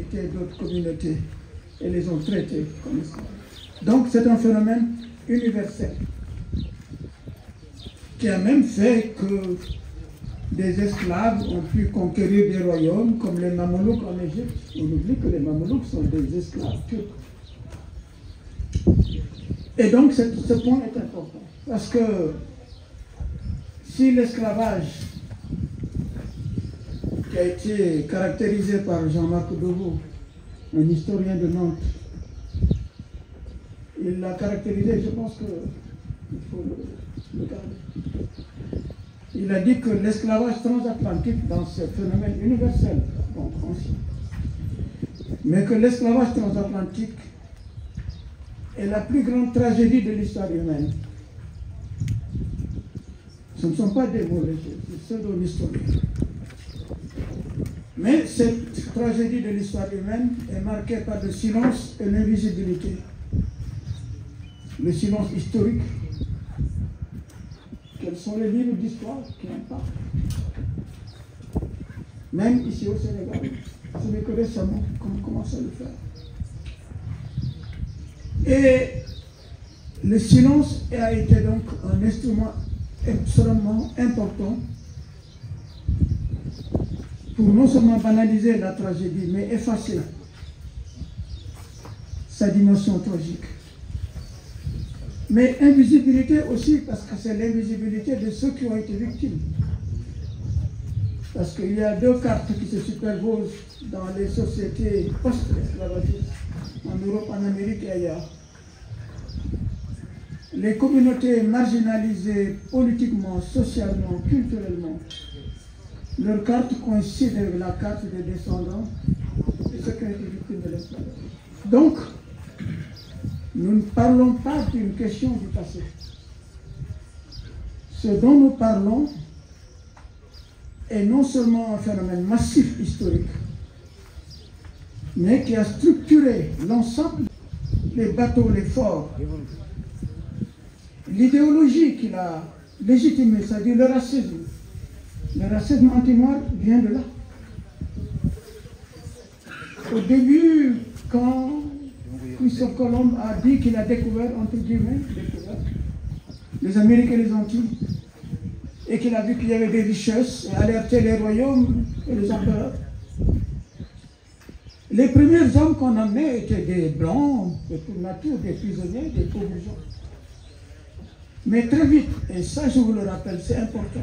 affecté d'autres communautés et les ont traités comme esclaves. Donc c'est un phénomène universel qui a même fait que des esclaves ont pu conquérir des royaumes comme les Mamelouks en Égypte. On oublie que les Mamelouks sont des esclaves turcs. Et donc ce point est important parce que si l'esclavage qui a été caractérisé par Jean-Marc Deveau, un historien de Nantes, il l'a caractérisé, je pense qu'il faut le garder. Il a dit que l'esclavage transatlantique, dans ce phénomène universel, donc ancien, mais que l'esclavage transatlantique est la plus grande tragédie de l'histoire humaine. Ce ne sont pas des mots légers, c'est ceux d'un historien. Mais cette tragédie de l'histoire humaine est marquée par le silence et l'invisibilité. Le silence historique. Quels sont les livres d'histoire qui en parlent? Même ici au Sénégal, ce n'est que récemment qu'on commence à le faire. Et le silence a été donc un instrument extrêmement important pour non seulement banaliser la tragédie, mais effacer sa dimension tragique. Mais invisibilité aussi, parce que c'est l'invisibilité de ceux qui ont été victimes. Parce qu'il y a deux cartes qui se superposent dans les sociétés post-esclavagistes, en Europe, en Amérique et ailleurs. Les communautés marginalisées politiquement, socialement, culturellement, leur carte coïncide avec la carte des descendants de ceux qui ont été victimes de l'esclavage. Donc, nous ne parlons pas d'une question du passé. Ce dont nous parlons est non seulement un phénomène massif historique, mais qui a structuré l'ensemble des bateaux, les forts. L'idéologie qu'il a légitimée, c'est-à-dire le racisme anti-noir vient de là. Au début, quand Christophe Colomb a dit qu'il a découvert, entre guillemets, les Amériques et les Antilles, et qu'il a vu qu'il y avait des richesses, et alerté les royaumes et les empereurs. Les premiers hommes qu'on amenait étaient des blancs, de toute nature, des prisonniers, des pauvres gens. Mais très vite, et ça je vous le rappelle, c'est important,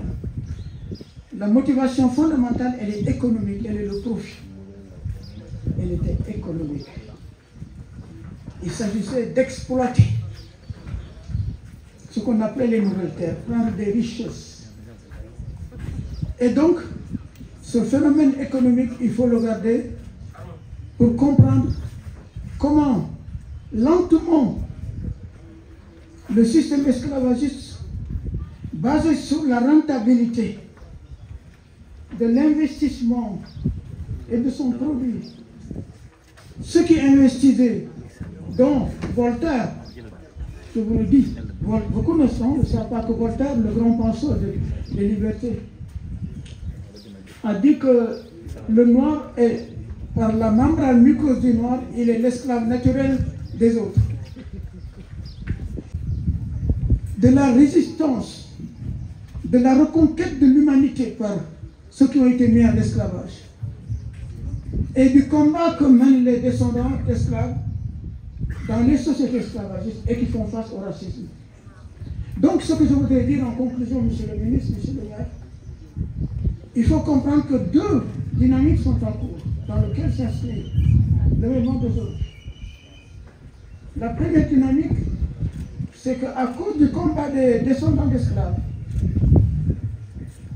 la motivation fondamentale, elle est économique, elle est le profit. Elle était économique. Il s'agissait d'exploiter ce qu'on appelait les nouvelles terres, prendre des richesses. Et donc, ce phénomène économique, il faut le garder pour comprendre comment, lentement, le système esclavagiste, basé sur la rentabilité de l'investissement et de son produit, ceux qui investissaient, dont Voltaire, je vous le dis, beaucoup ne savent pas que Voltaire, le grand penseur des libertés, a dit que le noir est, par la membrane muqueuse du noir, il est l'esclave naturel des autres. De la résistance, de la reconquête de l'humanité par ceux qui ont été mis en esclavage, et du combat que mènent les descendants d'esclaves dans les sociétés esclavagistes et qui font face au racisme. Donc ce que je voudrais dire en conclusion, monsieur le ministre, monsieur le maire, il faut comprendre que deux dynamiques sont en cours dans lesquelles s'inscrit l'événement d'aujourd'hui. La première dynamique, c'est qu'à cause du combat des descendants d'esclaves,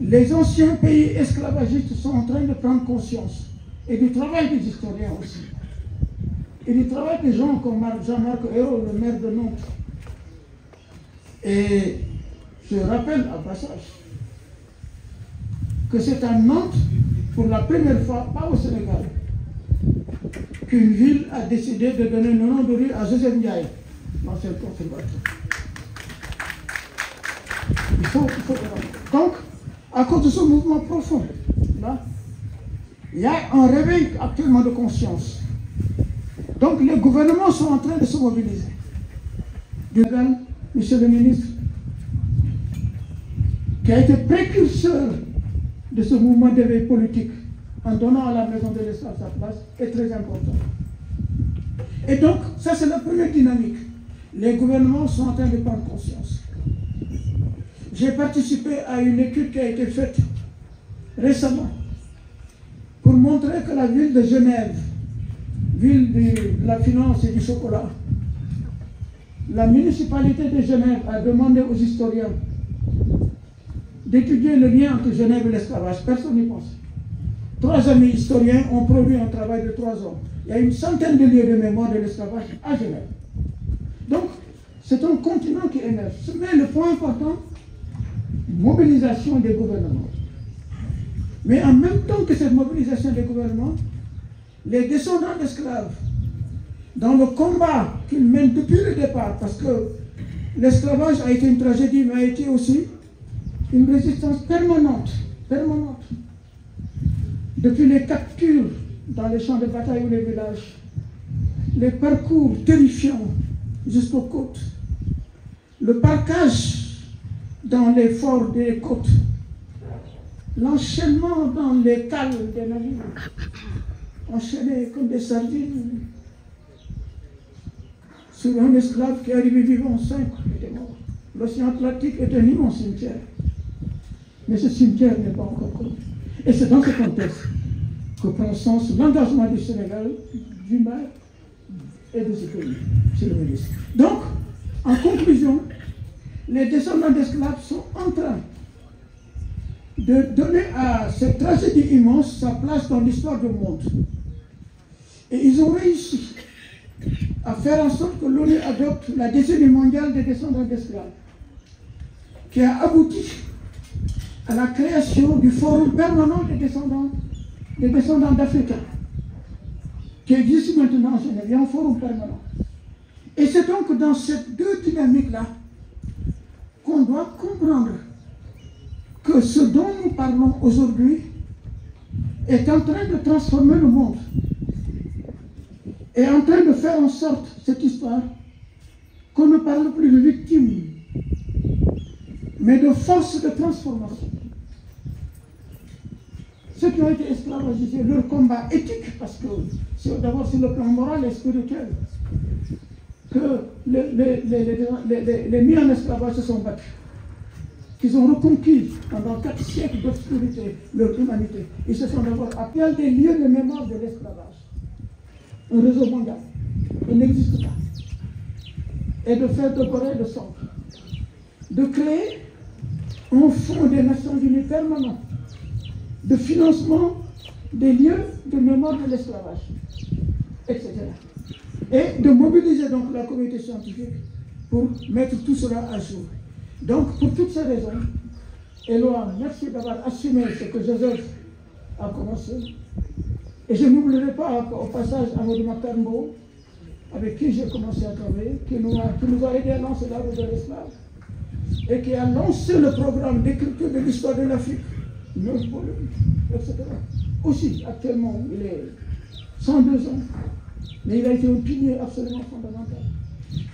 les anciens pays esclavagistes sont en train de prendre conscience, et du travail des historiens aussi, et du travail des gens comme Jean-Marc Ayrault, le maire de Nantes. Et je rappelle à passage que c'est à Nantes, pour la première fois, pas au Sénégal, qu'une ville a décidé de donner le nom de rue à Joseph Ndiaye, l'ancien conservateur. Il faut donc, à cause de ce mouvement profond, là, Il y a un réveil actuellement de conscience. Donc les gouvernements sont en train de se mobiliser. Monsieur le ministre, qui a été précurseur de ce mouvement d'éveil politique en donnant à la maison de l'esclave sa place, est très important. Et donc, ça c'est la première dynamique. Les gouvernements sont en train de prendre conscience. J'ai participé à une étude qui a été faite récemment pour montrer que la ville de Genève, ville de la finance et du chocolat, la municipalité de Genève a demandé aux historiens d'étudier le lien entre Genève et l'esclavage. Personne n'y pense. 3 amis historiens ont produit un travail de 3 ans. Il y a une centaine de lieux de mémoire de l'esclavage à Genève. Donc, c'est un continent qui émerge. Mais le point important, mobilisation des gouvernements. Mais en même temps que cette mobilisation des gouvernements, les descendants d'esclaves, dans le combat qu'ils mènent depuis le départ, parce que l'esclavage a été une tragédie, mais a été aussi une résistance permanente. Depuis les captures dans les champs de bataille ou les villages, les parcours terrifiants jusqu'aux côtes, le parquage dans les forts des côtes, l'enchaînement dans les cales des navires, enchaînés comme des sardines, sur un esclave qui est arrivé vivant, 5 étaient morts. L'océan Atlantique est un immense cimetière. Mais ce cimetière n'est pas encore connu. Et c'est dans ce contexte que prend sens l'engagement du Sénégal, du maire et de ce pays, monsieur le ministre. Donc, en conclusion, les descendants d'esclaves sont en train de donner à cette tragédie immense sa place dans l'histoire du monde. Et ils ont réussi à faire en sorte que l'ONU adopte la décennie mondiale des descendants d'esclaves, qui a abouti à la création du Forum permanent des descendants d'Africains, qui existe maintenant en Genève. Il y a un forum permanent. Et c'est donc dans ces 2 dynamiques-là qu'on doit comprendre que ce dont nous parlons aujourd'hui est en train de transformer le monde, est en train de faire en sorte, cette histoire, qu'on ne parle plus de victimes, mais de force de transformation. Ceux qui ont été esclavagisés, leur combat éthique, parce que c'est d'abord sur le plan moral et spirituel que les mis en esclavage se sont battus, qu'ils ont reconquis pendant 4 siècles d'obscurité leur humanité. Ils se sont d'abord appelés des lieux de mémoire de l'esclavage. Un réseau mondial, il n'existe pas. Et de faire de Corée de centre, de créer un fonds des Nations Unies permanent de financement des lieux de mémoire de l'esclavage, etc. Et de mobiliser donc la communauté scientifique pour mettre tout cela à jour. Donc, pour toutes ces raisons, Éloi, merci d'avoir assumé ce que Joseph a commencé. Et je n'oublierai pas au passage Amadou Makarmbo, avec qui j'ai commencé à travailler, qui nous a aidé à lancer la route de l'esclave, et qui a lancé le programme d'écriture de l'histoire de l'Afrique, etc. Aussi, actuellement, il est 102 ans, mais il a été un pilier absolument fondamental.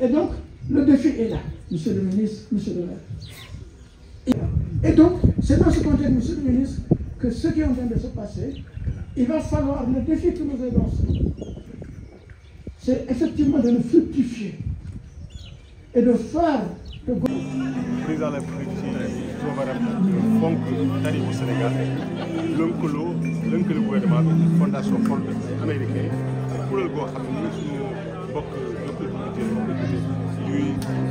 Et donc, le défi est là, monsieur le ministre, monsieur le maire. Et donc, c'est dans ce contexte, monsieur le ministre, que ce qui est en train de se passer, il va falloir, le défi que nous avons lancé, c'est effectivement de le fructifier et de faire le président de la République ci coobaram fonk tari bu Sénégal lëkkaloo gouvernement bi fondation Ford américain kuréel goo xam ne suñu mbokk député ñuy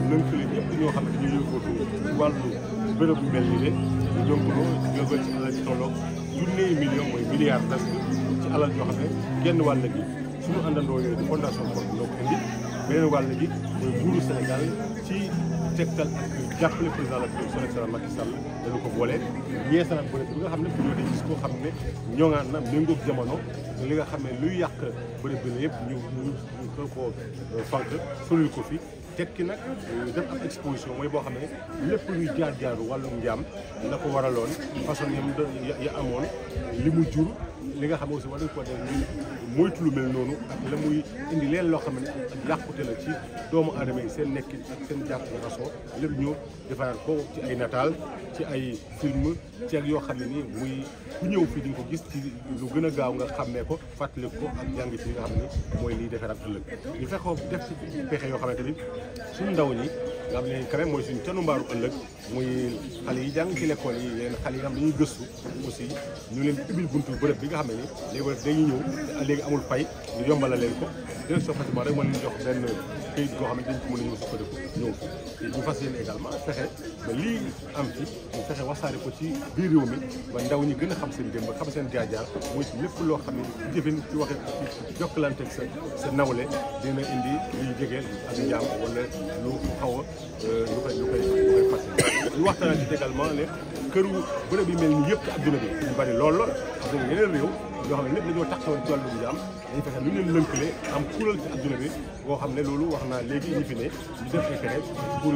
lëkkale ñëpp ñoo xam ne dañuy yëngatu ci wàllu bërëb bu mel ni de ñu lëkkaloo jógal ci alal ci tolloog junniy million mooy milliards presque ci alal yoo xam ne genn wàll gi suñu àndandoo yooyu di fondation Ford ñoo ko indi beneen wàll gi mooy nguuru Sénégal ci tegtal ak jàppale président de la République son excellence Macky Sall dañu ko boole yeesalaat bëri bi nga xam ne bu ñëwee gis koo xam ne ñoŋaan na méngoog jamono li nga xam ne luy yàq bëri bi la yëpp ñu ko fànq solil ko fi tekki nag def ab exposition mooy boo xam ne lépp luy jaar-jaaru wàllum njaam la ko waraloon façon ya amoon li mu jur li nga xam ne aussi war nañ ko def moytu lu mel noonu ak la muy indi leen loo xam ne ak yàqute la ci doomu aadama yi seen nekkin ak seen jàpp raison lépp ñu defaraat ko ci ay nataal ci ay film ci ak yoo xam ne nii muy ku ñëw fii di nga ko gis ci lu gën a gaaw nga xàmmee ko fàttali ko ak jàng ci li nga xam ne mooy liy defaraat ëllëg ñu fexe ko def ci pexe yoo xamante ni suñu ndaw ñi nga xam ne quand même mooy suñu canu mbaaru ëllëg muy xale yi jàng ci l'école yi leen xale yi nga xam ne dañuy gëstu aussi ñu leen ubbil buntu bërëb bi nga xam ne ni léegi dañuy ñëw léegi amul fay ñu yombalal leen ko direction bâtiment rek moo leen jox benn këyit goo xam ne dañ ko mën a ñëw sukkandiku ñëw fi ñu fas yéene également fexe ba lii am fi ñu fexe wasaare ko ci biir réew mi ba ndaw ñi gën a xam seen démb xam seen jaar-jaar muy ci lépp loo xam ne jëfin ci waxe ci jokkalante sa nawle dina indi luy jege ak njaam wala lu xaw a lu koy fàtte ñu waxtaan ci également ne këru bërëb yi mel ni yëpp ci adduna bi ñu bari lool parce que yeneen réew yoo xam ne lépp dañoo taxawoon ci wàllu njaam dañu fexe lu leen lënkale am kuréel ci adduna bi boo xam ne loolu wax naa léegi ñu fi ne ñu def ay pexe pour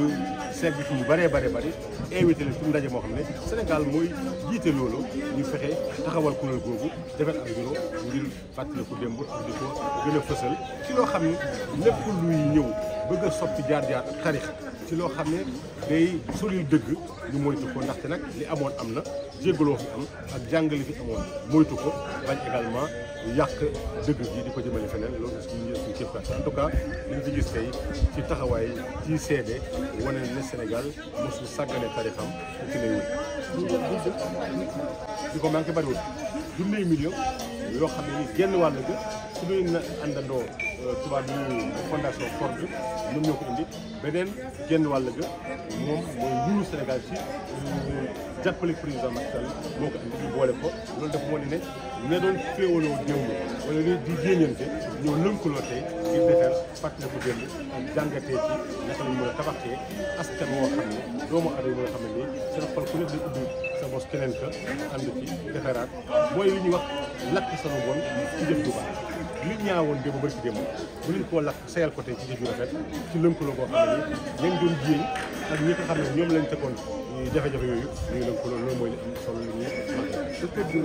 seet bi ñu bëree bëri invité leen ci ndaje moo xam ne Sénégal mooy jiite loolu ñu fexe taxawal kuréel googu defar ak bureau ngir fàttaliku démb ak di ko gën a fësal ci loo xam ne lépp luy ñëw bëgg a soppi jaar-jaar ak tarix ci loo xam ne day solil dëgg ñu moytu ko ndaxte nag li amoon am na jéggaloo fi am ak jàngale fi amoon moytu ko bañ également yàq dëgg gi di ko jëmale feneen loolu suñu képp en tout cas li ñu fi gis tey ci taxawaay ci seede wane ne Sénégal mosul sàggane tarixam ci lay wut di ko manqué bariwul junniy million yoo xam ne ni genn wàll ga suñuy na àndandoo tubaab yi fondation Ford ñoom ñoo ko indi beneen genn wàll ga moom mooy nguuru Sénégal ci jàppale président Macky Sall moo ko indi ñu boole ko loolu dafa moo ne ne doon féewaloo démb wala di jéeñante ñoo lënkaloo tey ngir defar fàttali ko démb ak jàngatee ci naka lañ mën a tabaxee askan woo xam ne doomu aadama yoo xam ne nii seen xol ku nekk di ubbi sa bos keneen ka ànd ci defaraat mooy li ñuy wax lakk sama bon ci jëf ju baax li ñaawoon démb bari ci démb bu leen koo lakk sayal ko tey ci jëf ju rafet ci lënkaloo boo xam ne nii leen doon jéeñ ak ñi nga xam ne ñoom lañ tegoon jafe-jafe yooyu ñu ngi lënkaloo loolu mooy li am solo li ñuy